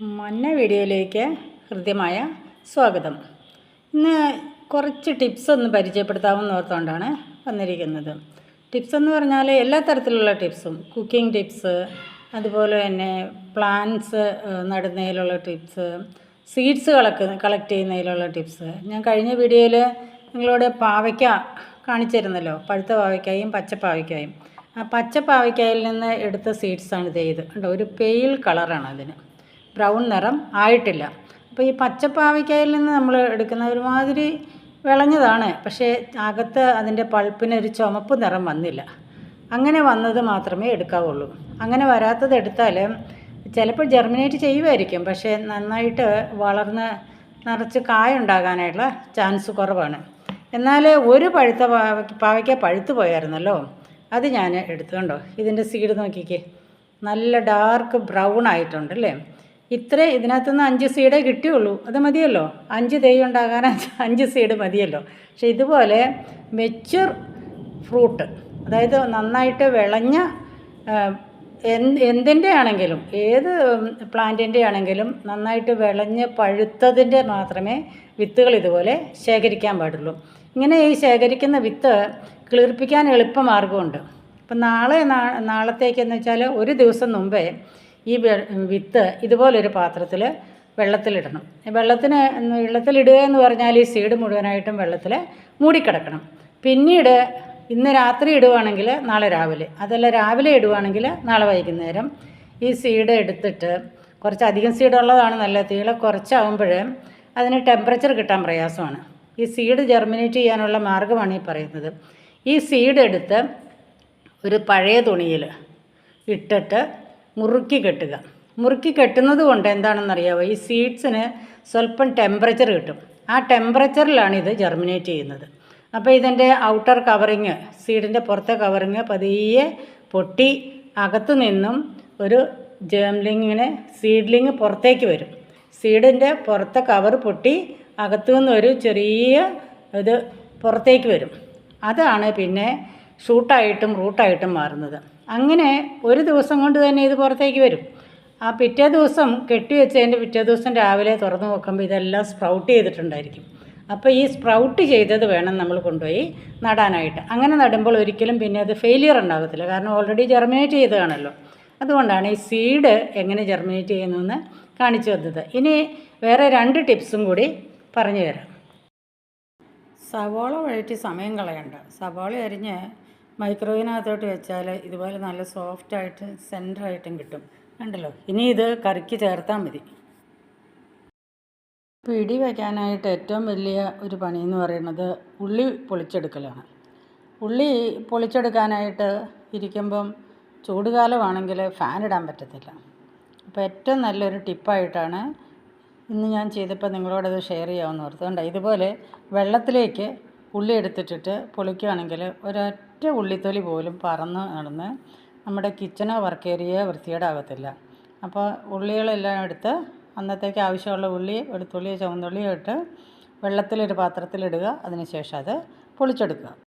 മന്ന വീഡിയോയിലേക്ക് ഹൃദ്യമായ സ്വാഗതം. ഇന്ന് കുറച്ച് ടിപ്സ് ഒന്ന് പരിചയപ്പെടുത്താമെന്ന് ഓർത്തുകൊണ്ടാണ് വന്നിരിക്കുന്നത്. ടിപ്സ് എന്ന് പറഞ്ഞാൽ എല്ലാ തരത്തിലുള്ള ടിപ്സും, കുക്കിംഗ് ടിപ്സ്, അതുപോലെ തന്നെ പ്ലാന്റ്സ് നടുന്നതിലുള്ള ടിപ്സ്, സീഡ്സ് കളക്ട് ചെയ്യുന്നതിലുള്ള ടിപ്സ്. ഞാൻ കഴിഞ്ഞ വീഡിയോയിൽ നിങ്ങളോട് പാവയ്ക്ക കാണിച്ചിരുന്നല്ലോ, പഴുത്ത പാവയ്ക്കായും പച്ചപ്പാവയ്ക്കായും. ആ പച്ചപ്പാവയ്ക്കായിൽ നിന്ന് എടുത്ത സീഡ്സാണ് ഇത് കണ്ടോ, ഒരു പെയിൽ കളറാണ് അതിന്, ബ്രൗൺ നിറം ആയിട്ടില്ല. അപ്പോൾ ഈ പച്ചപ്പാവയ്ക്കായിൽ നിന്ന് നമ്മൾ എടുക്കുന്ന ഒരുമാതിരി വിളഞ്ഞതാണ്, പക്ഷേ അകത്ത് അതിൻ്റെ പൾപ്പിന് ഒരു ചുമപ്പ് നിറം വന്നില്ല. അങ്ങനെ വന്നത് മാത്രമേ എടുക്കാവുള്ളൂ. അങ്ങനെ വരാത്തത് എടുത്താൽ ചിലപ്പോൾ ജെർമിനേറ്റ് ചെയ്യുമായിരിക്കും, പക്ഷേ നന്നായിട്ട് വളർന്ന് നിറച്ച് കായ ഉണ്ടാകാനായിട്ടുള്ള ചാൻസ് കുറവാണ്. എന്നാൽ ഒരു പഴുത്ത പാവയ്ക്ക പഴുത്ത് പോയായിരുന്നല്ലോ, അത് ഞാൻ എടുത്തു. കണ്ടോ, ഇതിൻ്റെ സീഡ് നോക്കിക്കേ, നല്ല ഡാർക്ക് ബ്രൗൺ ആയിട്ടുണ്ടല്ലേ. ഇതിനകത്തുനിന്ന് 5 സീഡേ കിട്ടിയുള്ളൂ, അത് മതിയല്ലോ. 5 തൈ ഉണ്ടാകാൻ 5 സീഡ് മതിയല്ലോ. പക്ഷേ ഇതുപോലെ മെച്യൂർ ഫ്രൂട്ട്, അതായത് നന്നായിട്ട് വിളഞ്ഞ എന്തിൻ്റെ ആണെങ്കിലും, ഏത് പ്ലാന്റിൻ്റെ ആണെങ്കിലും നന്നായിട്ട് വിളഞ്ഞ് പഴുത്തതിൻ്റെ മാത്രമേ വിത്തുകൾ ഇതുപോലെ ശേഖരിക്കാൻ പാടുള്ളൂ. ഇങ്ങനെ ഈ ശേഖരിക്കുന്ന വിത്ത് കിളിർപ്പിക്കാൻ എളുപ്പമാർഗമുണ്ട്. ഇപ്പം നാളത്തേക്കെന്ന് വെച്ചാൽ ഒരു ദിവസം മുമ്പേ ഈ വിത്ത് ഇതുപോലൊരു പാത്രത്തിൽ വെള്ളത്തിലിടണം. വെള്ളത്തിലിടുക എന്ന് പറഞ്ഞാൽ ഈ സീഡ് മുഴുവനായിട്ടും വെള്ളത്തിൽ മൂടിക്കിടക്കണം. പിന്നീട് ഇന്ന് രാത്രി ഇടുവാണെങ്കിൽ നാളെ രാവിലെ, അതല്ല രാവിലെ ഇടുവാണെങ്കിൽ നാളെ വൈകുന്നേരം ഈ സീഡ് എടുത്തിട്ട്, കുറച്ചധികം സീഡ് ഉള്ളതാണ് നല്ലത്, തീരെ കുറച്ചാകുമ്പോൾ അതിന് ടെമ്പറേച്ചർ കിട്ടാൻ പ്രയാസമാണ്. ഈ സീഡ് ജെർമിനേറ്റ് ചെയ്യാനുള്ള മാർഗ്ഗമാണ് ഈ പറയുന്നത്. ഈ സീഡ് എടുത്ത് ഒരു പഴയ തുണിയിൽ ഇട്ടിട്ട് മുറുക്കി കെട്ടുക. മുറുക്കി കെട്ടുന്നത് കൊണ്ട് എന്താണെന്നറിയാമോ, ഈ സീഡ്സിന് സ്വല്പം ടെമ്പറേച്ചർ കിട്ടും. ആ ടെമ്പറേച്ചറിലാണ് ഇത് ജെർമിനേറ്റ് ചെയ്യുന്നത്. അപ്പോൾ ഇതിൻ്റെ ഔട്ടർ കവറിങ്, സീഡിൻ്റെ പുറത്തെ കവറിങ് പതിയെ പൊട്ടി അകത്തു നിന്നും ഒരു സീഡ്ലിങ് പുറത്തേക്ക് വരും. സീഡിൻ്റെ പുറത്തെ കവർ പൊട്ടി അകത്തു നിന്നൊരു ചെറിയ ഇത് പുറത്തേക്ക് വരും. അതാണ് പിന്നെ ഷൂട്ടായിട്ടും റൂട്ടായിട്ടും മാറുന്നത്. അങ്ങനെ ഒരു ദിവസം കൊണ്ട് തന്നെ ഇത് പുറത്തേക്ക് വരും. ആ പിറ്റേ ദിവസം കെട്ടിവെച്ചതിൻ്റെ പിറ്റേ ദിവസം രാവിലെ തുറന്നു നോക്കുമ്പോൾ ഇതെല്ലാം സ്പ്രൗട്ട് ചെയ്തിട്ടുണ്ടായിരിക്കും. അപ്പോൾ ഈ സ്പ്രൗട്ട് ചെയ്തത് വേണം നമ്മൾ കൊണ്ടുപോയി നടാനായിട്ട്. അങ്ങനെ നടുമ്പോൾ ഒരിക്കലും പിന്നെ അത് ഫെയിലിയർ ഉണ്ടാകത്തില്ല, കാരണം ഓൾറെഡി ജെർമിനേറ്റ് ചെയ്തതാണല്ലോ. അതുകൊണ്ടാണ് ഈ സീഡ് എങ്ങനെ ജെർമിനേറ്റ് ചെയ്യുന്നതെന്ന് കാണിച്ചു തന്നത്. ഇനി വേറെ 2 ടിപ്സും കൂടി പറഞ്ഞു തരാം. സവാള വഴറ്റി സമയം കളയണ്ട. സവാള അരിഞ്ഞ് മൈക്രോവേവിനകത്തോട്ട് വെച്ചാൽ ഇതുപോലെ നല്ല സോഫ്റ്റായിട്ട് സെൻറ്ററായിട്ടും കിട്ടും. കണ്ടല്ലോ. ഇനി ഇത് കറിക്ക് ചേർത്താൽ മതി. പിടി വയ്ക്കാനായിട്ട് ഏറ്റവും വലിയ ഒരു പണി എന്ന് പറയുന്നത് ഉള്ളി പൊളിച്ചെടുക്കലാണ്. ഉള്ളി പൊളിച്ചെടുക്കാനായിട്ട് ഇരിക്കുമ്പം ചൂടുകാലമാണെങ്കിൽ ഫാൻ ഇടാൻ പറ്റത്തില്ല. അപ്പോൾ ഏറ്റവും നല്ലൊരു ടിപ്പായിട്ടാണ് ഇന്ന് ഞാൻ ചെയ്തപ്പോൾ നിങ്ങളോടത് ഷെയർ ചെയ്യാമെന്ന് ഓർത്തുകൊണ്ട്, ഇതുപോലെ വെള്ളത്തിലേക്ക് ഉള്ളി എടുത്തിട്ടിട്ട് പൊളിക്കുകയാണെങ്കിൽ ഒരൊറ്റ ഉള്ളിത്തൊലി പോലും പറന്ന് നടന്ന് നമ്മുടെ കിച്ചണോ വർക്ക് ഏരിയ വൃത്തികേടാകത്തില്ല. അപ്പോൾ ഉള്ളികളെല്ലാം എടുത്ത് അന്നത്തേക്ക് ആവശ്യമുള്ള ഉള്ളി, വെളുത്തുള്ളിയോ ചുവന്നുള്ളിയോ ഇട്ട് വെള്ളത്തിലൊരു പാത്രത്തിലിടുക. അതിന് ശേഷം അത് പൊളിച്ചെടുക്കുക.